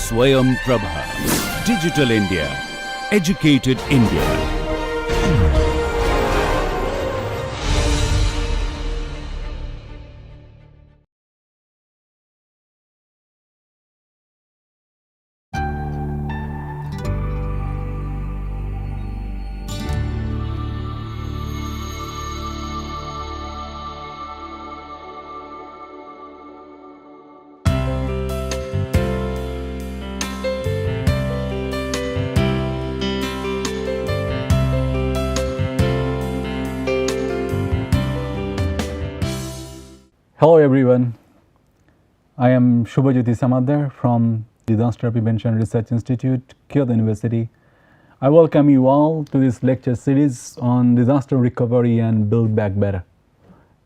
Swayam Prabha. Digital India. Educated India. Hello everyone, I am Shubhajyoti Samadar from Disaster Prevention Research Institute, Kyoto University. I welcome you all to this lecture series on disaster recovery and build back better.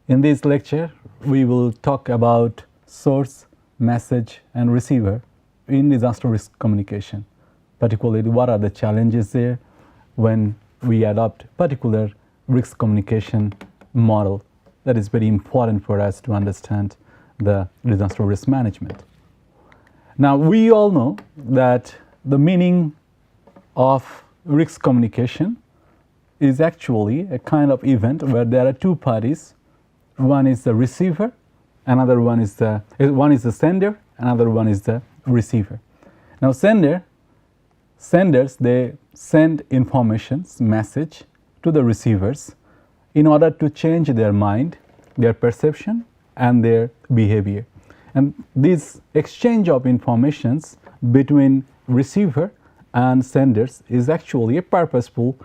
In this lecture, we will talk about source, message and receiver in disaster risk communication, particularly what are the challenges there when we adopt particular risk communication model. That is very important for us to understand the disaster risk management. Now, we all know that the meaning of risk communication is actually a kind of event where there are two parties. One is the receiver, another one is the sender, another one is the receiver. Now, senders, they send informations, message to the receivers in order to change their mind, their perception and their behavior. And this exchange of informations between receiver and senders is actually a purposeful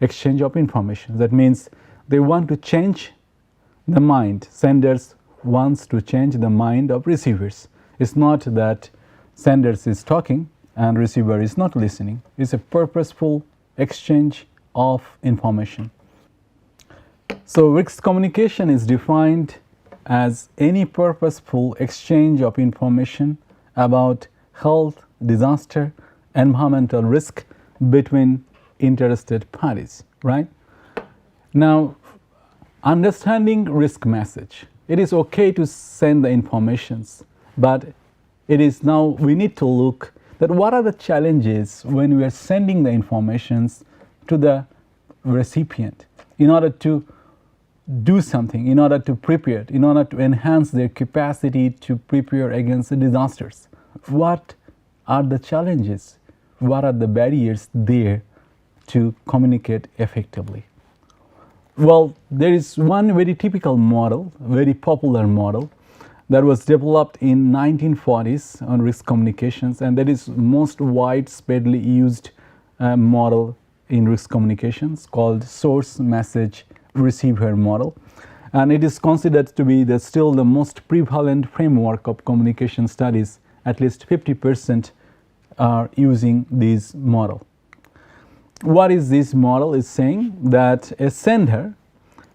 exchange of information. That means they want to change the mind. Senders wants to change the mind of receivers. It's not that senders is talking and receiver is not listening. It's a purposeful exchange of information. So risk communication is defined as any purposeful exchange of information about health, disaster, environmental risk between interested parties, right? Now, understanding risk message. It is okay to send the informations, but it is now we need to look at what are the challenges when we are sending the informations to the recipient in order to do something, in order to prepare, in order to enhance their capacity to prepare against the disasters. What are the challenges? What are the barriers there to communicate effectively? Well, there is one very typical model, very popular model that was developed in 1940s on risk communications, and that is most widespreadly used model in risk communications called source message receiver model, and it is considered to be still the most prevalent framework of communication studies. At least 50% are using this model. What is this model? Is saying that a sender,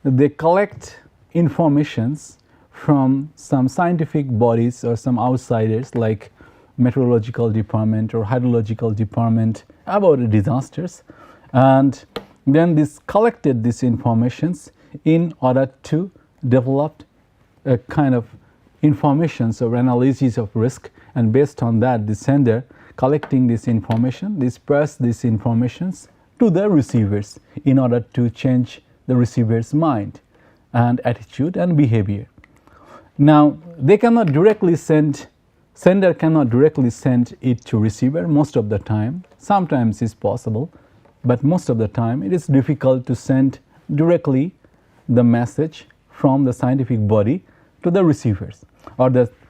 they collect informations from some scientific bodies or some outsiders like meteorological department or hydrological department about disasters, and then this collected these informations in order to develop a kind of informations or analysis of risk, and based on that the sender collecting this information, pass these informations to the receivers in order to change the receiver's mind and attitude and behavior. Now, they cannot directly sender cannot directly send it to receiver most of the time. Sometimes it's possible, but most of the time it is difficult to send directly the message from the scientific body to the receivers, or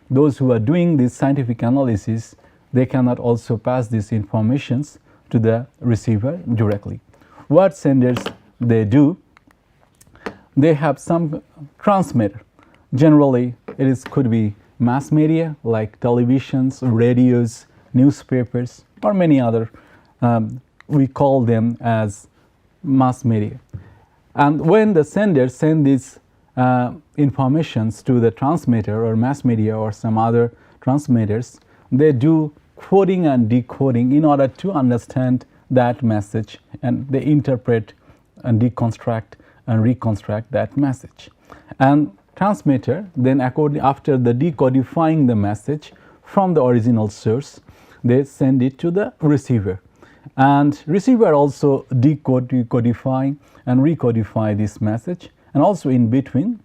those who are doing this scientific analysis, they cannot also pass these informations to the receiver directly. What senders they do, they have some transmitter. Generally, could be mass media like televisions, radios, newspapers, or many other we call them as mass media. And when the senders send these informations to the transmitter or mass media or some other transmitters, they do coding and decoding in order to understand that message, and they interpret and deconstruct and reconstruct that message. And transmitter then after the decodifying the message from the original source, they send it to the receiver. And receiver also decodify and recodify this message, and also in between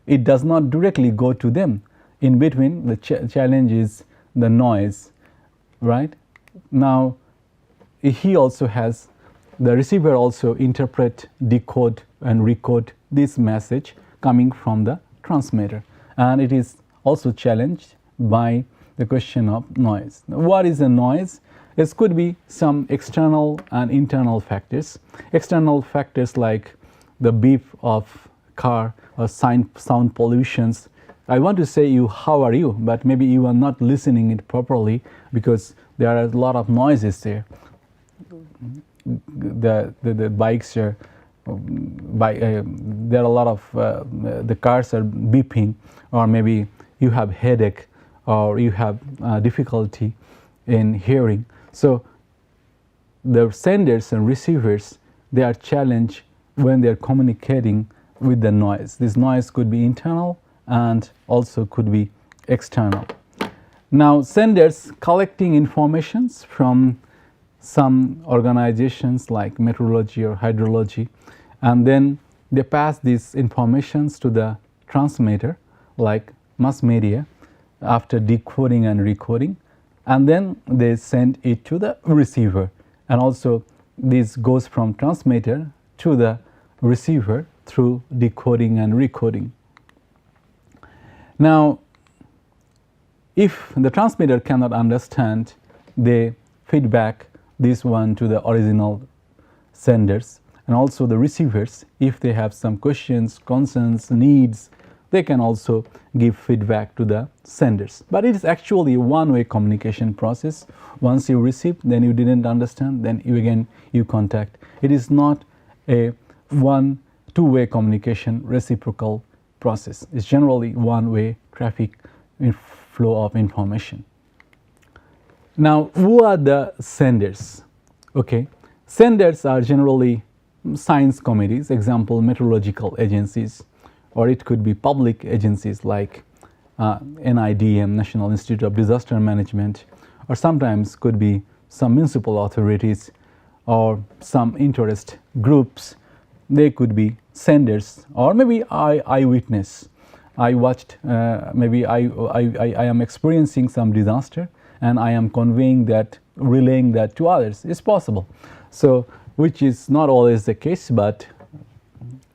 it does not directly go to them. In between, the challenge is the noise, right? Now the receiver also interpret, decode and recode this message coming from the transmitter, and it is also challenged by the question of noise. What is a noise? It could be some external and internal factors. External factors like the beep of car or sound pollutions. I want to say you, how are you? But maybe you are not listening it properly because there are a lot of noises there. The bikes are, there are a lot of, the cars are beeping, or maybe you have headache, or you have difficulty in hearing. So the senders and receivers, they are challenged when they are communicating with the noise. This noise could be internal and also could be external. Now senders collecting informations from some organizations like meteorology or hydrology, and then they pass these informations to the transmitter like mass media after decoding and recoding, and then they send it to the receiver, and also this goes from transmitter to the receiver through decoding and recoding. Now if the transmitter cannot understand, they feedback this one to the original senders, and also the receivers, if they have some questions, concerns, needs, they can also give feedback to the senders. But it is actually a one-way communication process. Once you receive, then you didn't understand, then you contact. It is not a two-way communication reciprocal process. It's generally one-way traffic flow of information. Now, who are the senders? Okay, senders are generally science committees, example meteorological agencies, or it could be public agencies like NIDM, National Institute of Disaster Management, or sometimes could be some municipal authorities or some interest groups. They could be senders, or maybe eyewitness. I watched, maybe I am experiencing some disaster, and I am conveying that, relaying that to others. It's possible. So, which is not always the case, but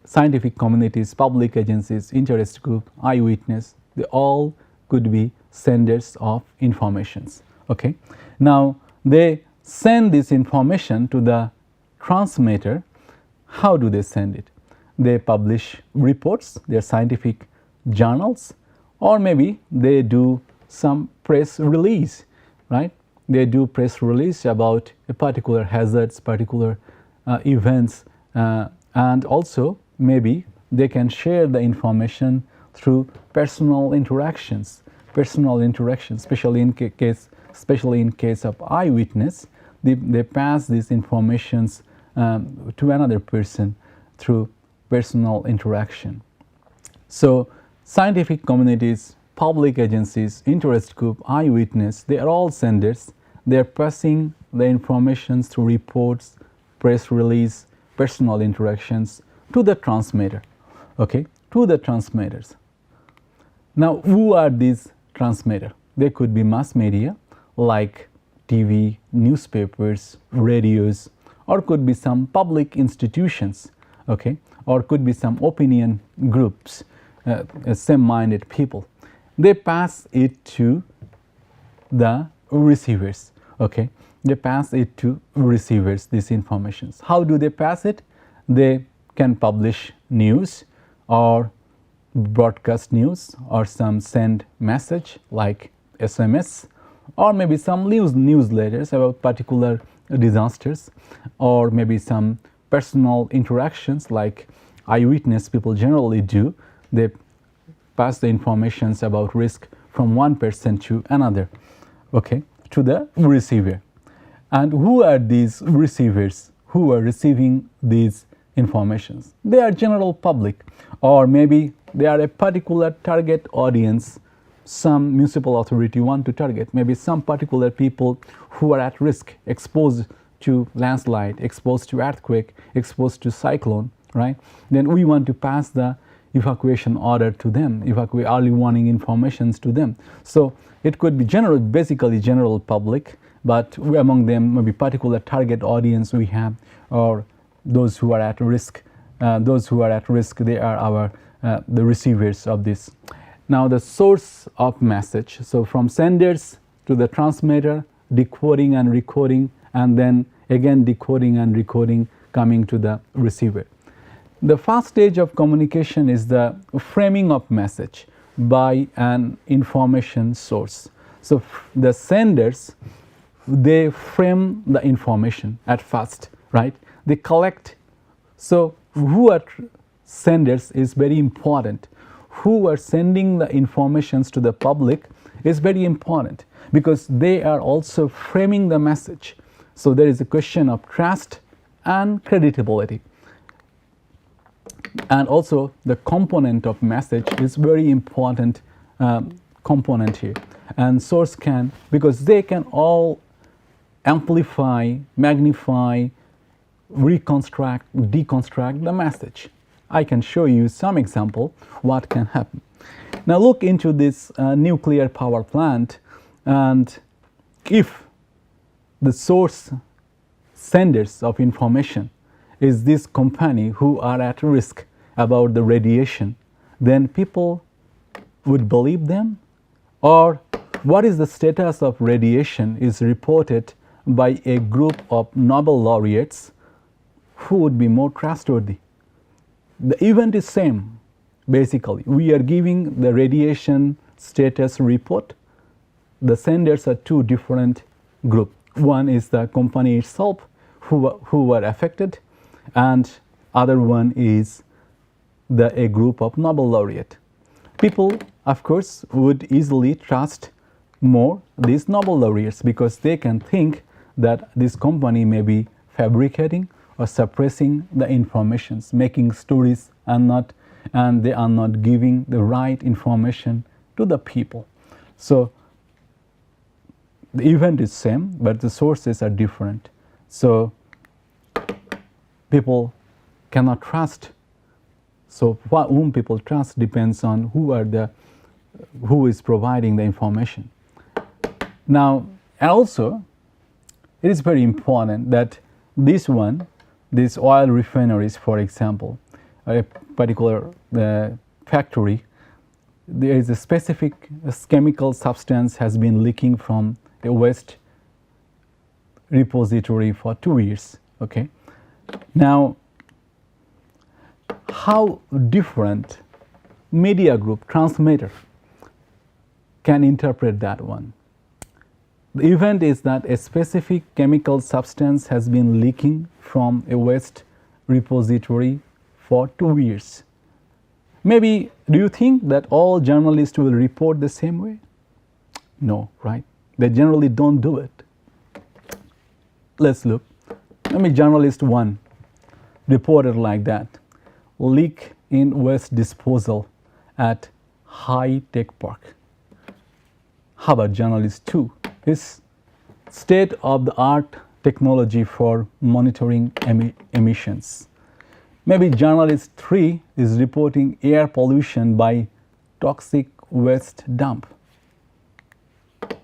scientific communities, public agencies, interest group, eyewitness, they all could be senders of informations. Okay. Now they send this information to the transmitter. How do they send it? They publish reports, their scientific journals, or maybe they do some press release, right? They do press release about a particular hazards, particular events, and also maybe they can share the information through personal interactions, especially in case of eyewitness. They pass these informations to another person through personal interaction. So scientific communities, public agencies, interest group, eyewitness, they are all senders. They are passing the information through reports, press release, personal interactions to the transmitter, okay, to the transmitters. Now, who are these transmitters? They could be mass media like TV, newspapers, radios, or could be some public institutions, okay, or could be some opinion groups, same-minded people. They pass it to the receivers, okay. They pass it to receivers, these informations. How do they pass it? They can publish news or broadcast news, or some send message like SMS, or maybe some newsletters about particular disasters, or maybe some personal interactions like eyewitness people generally do. They pass the informations about risk from one person to another, okay, to the receiver. And who are these receivers who are receiving these informations? They are general public, or maybe they are a particular target audience some municipal authority want to target, maybe some particular people who are at risk, exposed to landslide, exposed to earthquake, exposed to cyclone, right? Then we want to pass the evacuation order to them, early warning informations to them. So it could be general, basically general public, but among them maybe particular target audience we have, or those who are at risk. Those who are at risk, they are our the receivers of this. Now the source of message. So from senders to the transmitter, decoding and recording, and then again decoding and recording coming to the receiver. The first stage of communication is the framing of message by an information source. So the senders, they frame the information at first, right? They collect. So who are senders is very important. Who are sending the informations to the public is very important, because they are also framing the message. So there is a question of trust and credibility. And also the component of message is very important component here. And source can, because they can all amplify, magnify, reconstruct, deconstruct the message. I can show you some example what can happen. Now look into this nuclear power plant, and if the source senders of information is this company who are at risk about the radiation, then people would believe them? Or what is the status of radiation is reported by a group of Nobel laureates, who would be more trustworthy? The event is same, basically. We are giving the radiation status report. The senders are two different groups. One is the company itself who were affected, and other one is a group of Nobel laureate. People, of course, would easily trust more these Nobel laureates, because they can think that this company may be fabricating or suppressing the informations, making stories, and they are not giving the right information to the people. So the event is same, but the sources are different. So people cannot trust. So whom people trust depends on who is providing the information. Now, also, it is very important that these oil refineries, for example, a particular factory, there is a specific chemical substance has been leaking from a waste repository for 2 years. Okay. Now, how different media group, transmitter, can interpret that one? The event is that a specific chemical substance has been leaking from a waste repository for 2 years. Maybe, do you think that all journalists will report the same way? No, right? They generally don't do it. Let's look. Maybe journalist 1 reported like that: leak in waste disposal at High Tech Park. How about journalist 2? Is state-of-the-art technology for monitoring emissions. Maybe journalist 3 is reporting air pollution by toxic waste dump.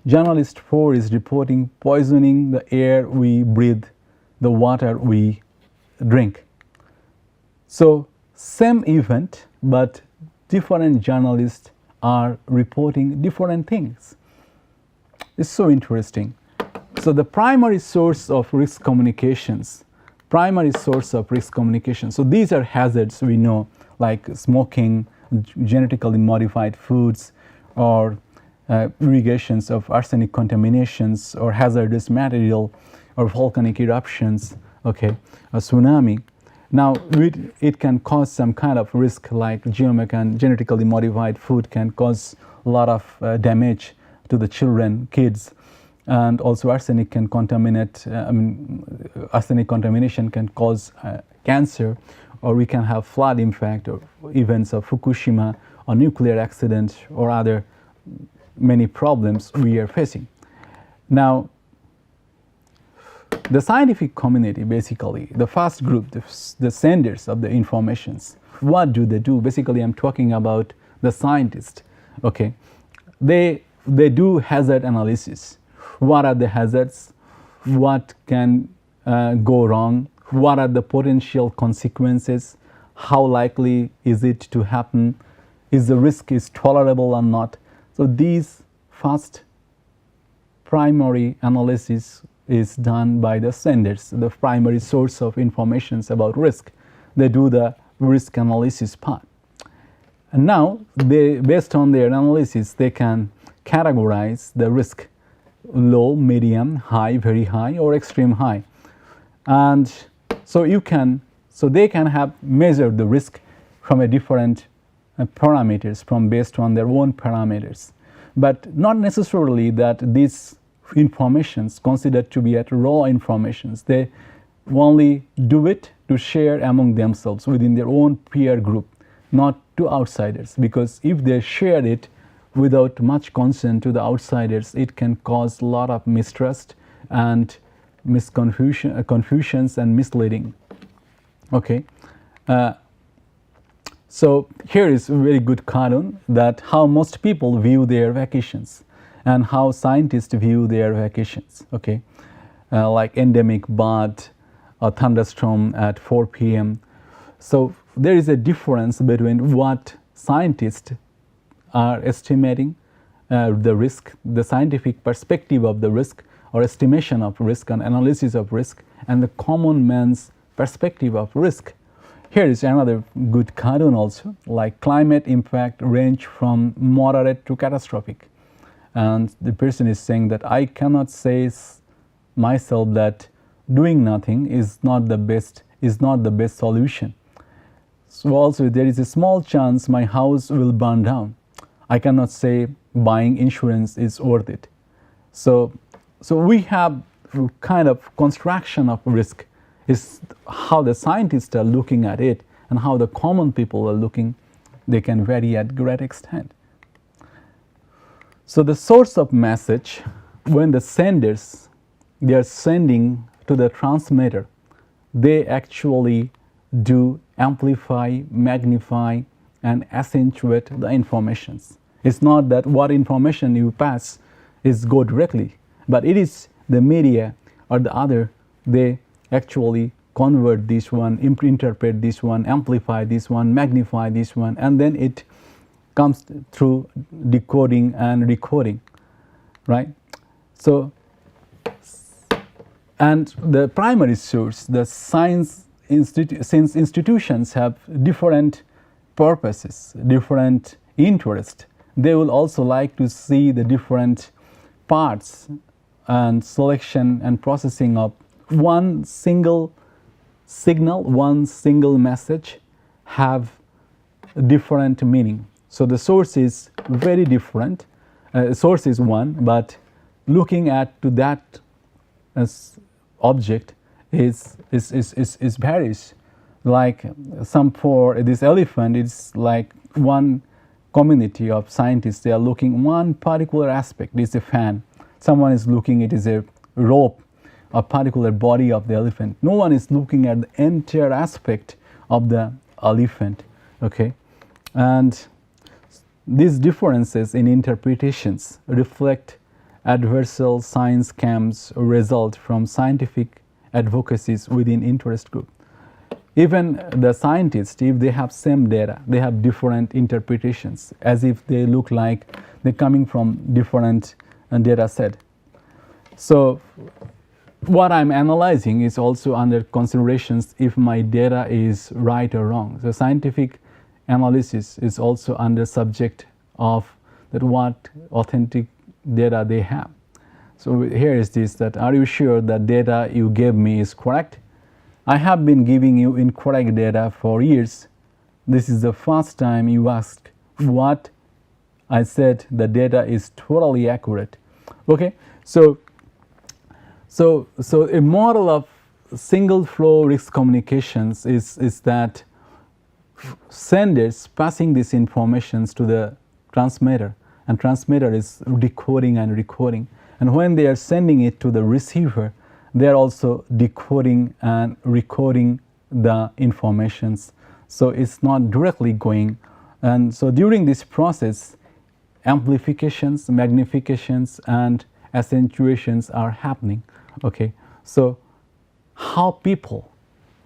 Journalist 4 is reporting poisoning the air we breathe, the water we drink. So same event, but different journalists are reporting different things. It's so interesting. So the primary source of risk communications, so these are hazards we know, like smoking, genetically modified foods, or irrigations of arsenic contaminations, or hazardous material, or volcanic eruptions, okay, a tsunami. Now, it can cause some kind of risk, like GMO and genetically modified food can cause a lot of damage to the children, kids, and also arsenic can contaminate. Arsenic contamination can cause cancer, or we can have flood impact, or events of Fukushima, or nuclear accident, or other many problems we are facing. Now, the scientific community, basically, the first group, the senders of the informations, what do they do? Basically, I'm talking about the scientists. Okay, they do hazard analysis. What are the hazards? What can go wrong? What are the potential consequences? How likely is it to happen? Is the risk is tolerable or not? So these first primary analysis is done by the senders, the primary source of information about risk. They do the risk analysis part. And now, based on their analysis, they can categorize the risk: low, medium, high, very high, or extreme high. And so they can have measured the risk from a different parameters, based on their own parameters, but not necessarily that these informations considered to be at raw informations. They only do it to share among themselves within their own peer group, not to outsiders, because if they share it without much consent to the outsiders, it can cause a lot of mistrust and confusions and misleading. Okay, so here is a very good cartoon that how most people view their vacations and how scientists view their vacations. Okay, like endemic bad, a thunderstorm at 4 p.m. So there is a difference between what scientists are estimating the risk, the scientific perspective of the risk or estimation of risk and analysis of risk, and the common man's perspective of risk. Here is another good cartoon also, like climate impact range from moderate to catastrophic. And the person is saying that I cannot say myself that doing nothing is not the best solution. So also there is a small chance my house will burn down. I cannot say buying insurance is worth it. So we have kind of construction of risk is how the scientists are looking at it, and how the common people are looking. They can vary at great extent. So the source of message, when the senders, they are sending to the transmitter, they actually do amplify, magnify, and accentuate the informations. It's not that what information you pass is go directly, but it is the media or the other, they actually convert this one, interpret this one, amplify this one, magnify this one, and then it comes through decoding and recoding, right? So, and the primary source, the since institutions have different purposes, different interests, they will also like to see the different parts and selection and processing of one single signal, one single message have different meaning. So the source is very different. Source is one, but looking at to that as object is varies. Like for this elephant, it's like one community of scientists. They are looking one particular aspect. It's a fan. Someone is looking. It is a rope, a particular body of the elephant. No one is looking at the entire aspect of the elephant. Okay, and these differences in interpretations reflect adversarial science camps result from scientific advocacies within interest group. Even the scientists, if they have same data, they have different interpretations, as if they look like they're coming from different data set. So what I'm analyzing is also under considerations if my data is right or wrong. So scientific analysis is also under subject of that what authentic data they have. So here is this, that are you sure that data you gave me is correct? I have been giving you incorrect data for years. This is the first time you asked what I said the data is totally accurate. Okay, so a model of single flow risk communications is that senders passing these informations to the transmitter, and transmitter is decoding and recording. And when they are sending it to the receiver, they are also decoding and recording the informations. So it's not directly going. And so during this process, amplifications, magnifications, and accentuations are happening. Okay, so how people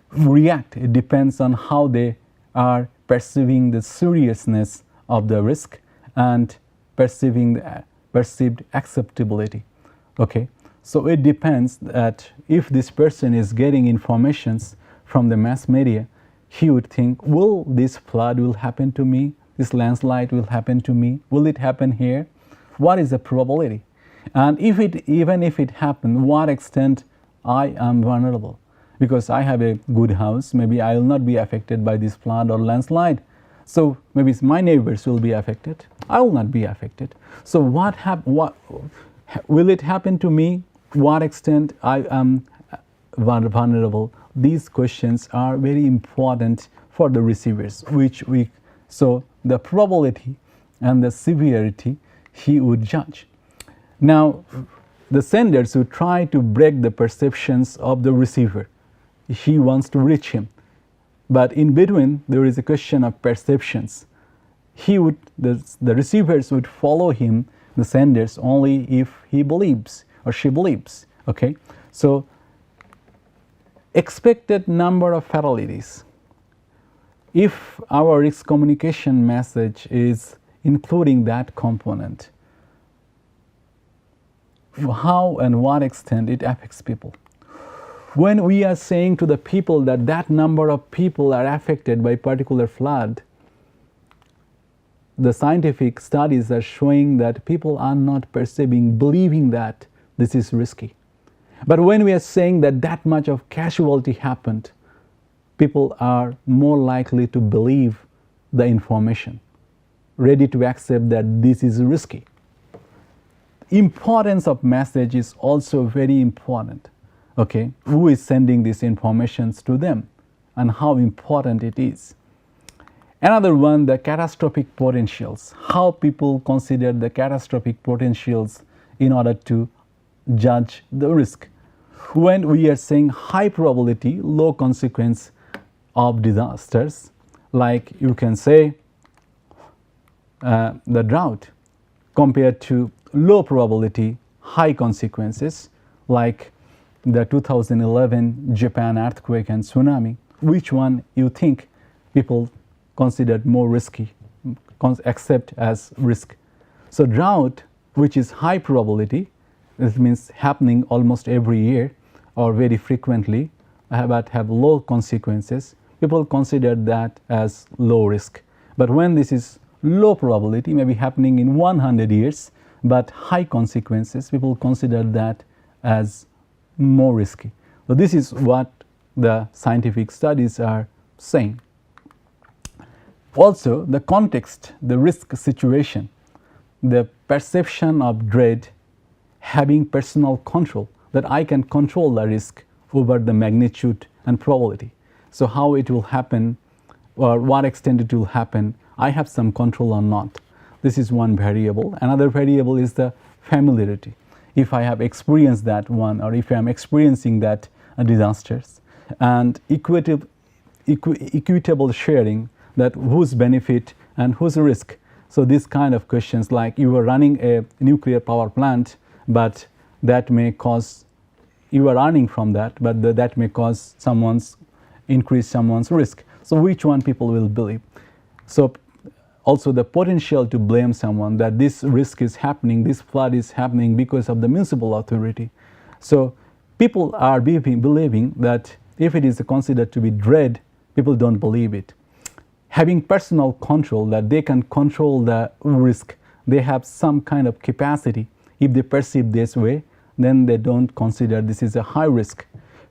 react, it depends on how they are perceiving the seriousness of the risk and perceiving the perceived acceptability. Okay, so it depends that if this person is getting informations from the mass media, he would think, will this flood will happen to me? This landslide will happen to me? Will it happen here? What is the probability? And if it, even if it happened, what extent I am vulnerable? Because I have a good house, maybe I will not be affected by this flood or landslide. So maybe my neighbors will be affected. I will not be affected. So what will it happen to me? What extent I am vulnerable? These questions are very important for the receivers, so the probability and the severity he would judge. Now, the senders would try to break the perceptions of the receiver. He wants to reach him. But in between, there is a question of perceptions. The receivers would follow him, the senders, only if he believes or she believes. Okay? So, expected number of fatalities. If our risk communication message is including that component, how and what extent it affects people. When we are saying to the people that that number of people are affected by particular flood, the scientific studies are showing that people are not believing that this is risky. But when we are saying that that much of casualty happened, people are more likely to believe the information, ready to accept that this is risky. Importance of message is also very important. Okay, who is sending these informations to them and how important it is. Another one, the catastrophic potentials. How people consider the catastrophic potentials in order to judge the risk. When we are saying high probability, low consequence of disasters, like you can say the drought, compared to low probability, high consequences, like the 2011 Japan earthquake and tsunami. Which one you think people considered more risky, accept as risk? So drought, which is high probability, this means happening almost every year or very frequently, but have low consequences, people consider that as low risk. But when this is low probability, maybe happening in 100 years, but high consequences, people consider that as more risky. So this is what the scientific studies are saying. Also, the context, the risk situation, the perception of dread, having personal control, that I can control the risk over the magnitude and probability. So how it will happen or what extent it will happen, I have some control or not. This is one variable. Another variable is the familiarity. If I have experienced that one, or if I am experiencing that disasters, and equitable sharing, that whose benefit and whose risk. So these kind of questions, like you are running a nuclear power plant, but that may cause, you are earning from that, but that may cause increase someone's risk. So which one people will believe? So also the potential to blame someone, that this risk is happening, this flood is happening because of the municipal authority. So people are believing that if it is considered to be dread, people don't believe it. Having personal control, that they can control the risk, they have some kind of capacity. If they perceive this way, then they don't consider this is a high risk.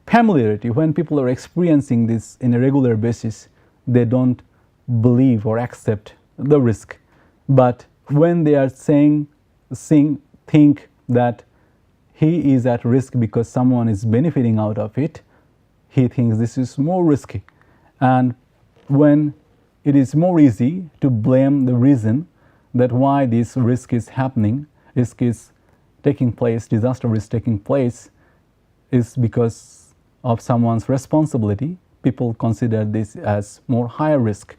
Familiarity, when people are experiencing this in a regular basis, they don't believe or accept the risk. But when they are think that he is at risk because someone is benefiting out of it, he thinks this is more risky. And when it is more easy to blame the reason that why this risk is happening, risk is taking place, disaster is taking place, is because of someone's responsibility. People consider this as more higher risk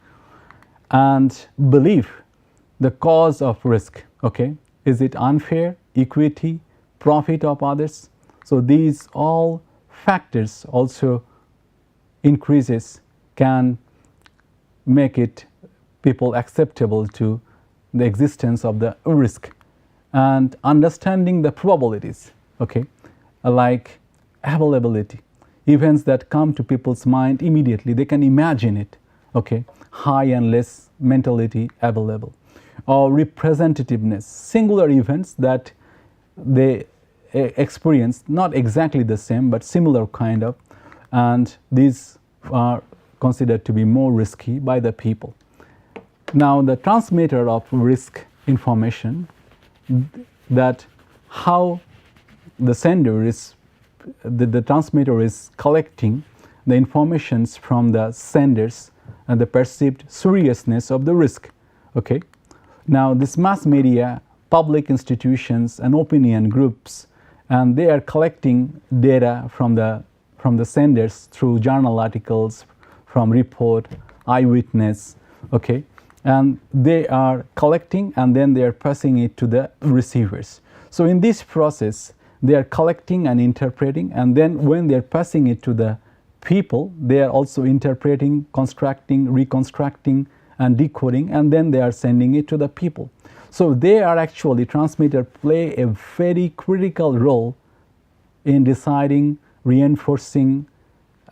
and believe the cause of risk. Okay, is it unfair, equity, profit of others? So these all factors also increases can make it people acceptable to the existence of the risk, and understanding the probabilities, okay, like availability, events that come to people's mind immediately, they can imagine it, okay, high and less mentality available, or representativeness, singular events that they experience, not exactly the same but similar kind of, and these are considered to be more risky by the people. Now the transmitter of risk information, that how the sender is, the transmitter is collecting the informations from the senders and the perceived seriousness of the risk. Okay, now this mass media, public institutions and opinion groups, and they are collecting data from the senders through journal articles, from report, eyewitness, okay, and they are collecting and then they are passing it to the receivers. So in this process they are collecting and interpreting, and then when they are passing it to the people, they are also interpreting, constructing, reconstructing and decoding, and then they are sending it to the people. So they are actually, transmitter play a very critical role in deciding, reinforcing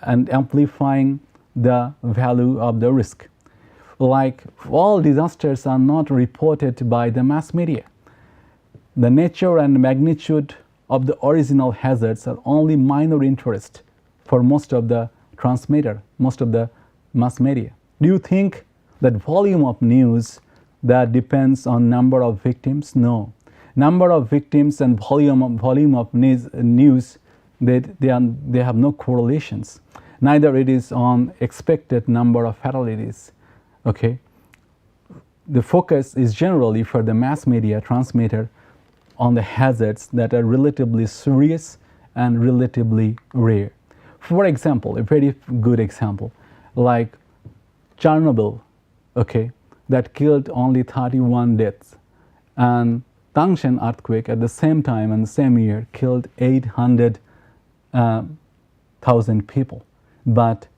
and amplifying the value of the risk. Like all disasters are not reported by the mass media. The nature and magnitude of the original hazards are only minor interest for most of the transmitter, most of the mass media. Do you think that volume of news that depends on number of victims? No. Number of victims and volume of news, they have no correlations. Neither it is on expected number of fatalities. Okay, the focus is generally for the mass media transmitter on the hazards that are relatively serious and relatively rare. For example, a very good example, like Chernobyl, okay, that killed only 31 deaths, and Tangshan earthquake at the same time and the same year killed 800,000 people. But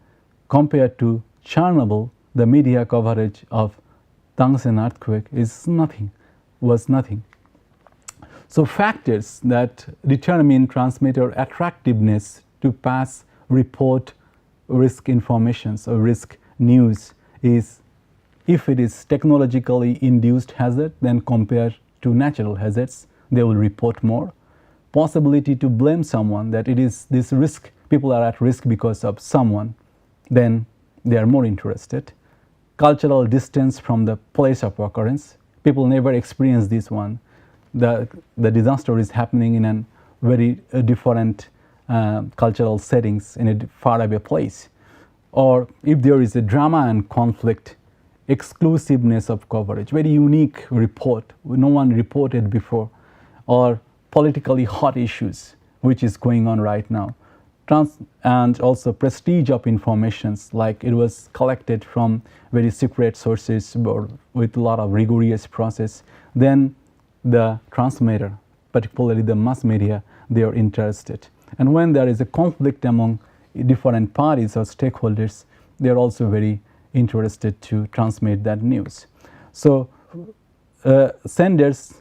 compared to Chernobyl, the media coverage of Tangshan earthquake is nothing, was nothing. So factors that determine transmitter attractiveness to pass report risk information or risk news is if it is technologically induced hazard, then compared to natural hazards, they will report more. Possibility to blame someone, that it is this risk, people are at risk because of someone, then they are more interested. Cultural distance from the place of occurrence, people never experience this one. The disaster is happening in a very different cultural settings in a faraway place. Or if there is a drama and conflict, exclusiveness of coverage, very unique report, no one reported before, or politically hot issues, which is going on right now. And also prestige of informations, like it was collected from very secret sources or with a lot of rigorous process, then the transmitter, particularly the mass media, they are interested. And when there is a conflict among different parties or stakeholders, they are also very interested to transmit that news. So senders,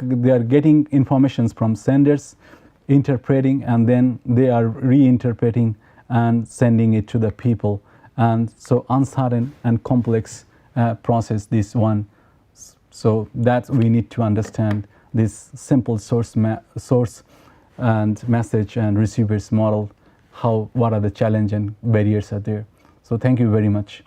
they are getting informations from senders, interpreting, and then they are reinterpreting and sending it to the people. And so uncertain and complex process, this one. So that we need to understand this simple source and message and receivers model, what are the challenge and barriers are there. So thank you very much.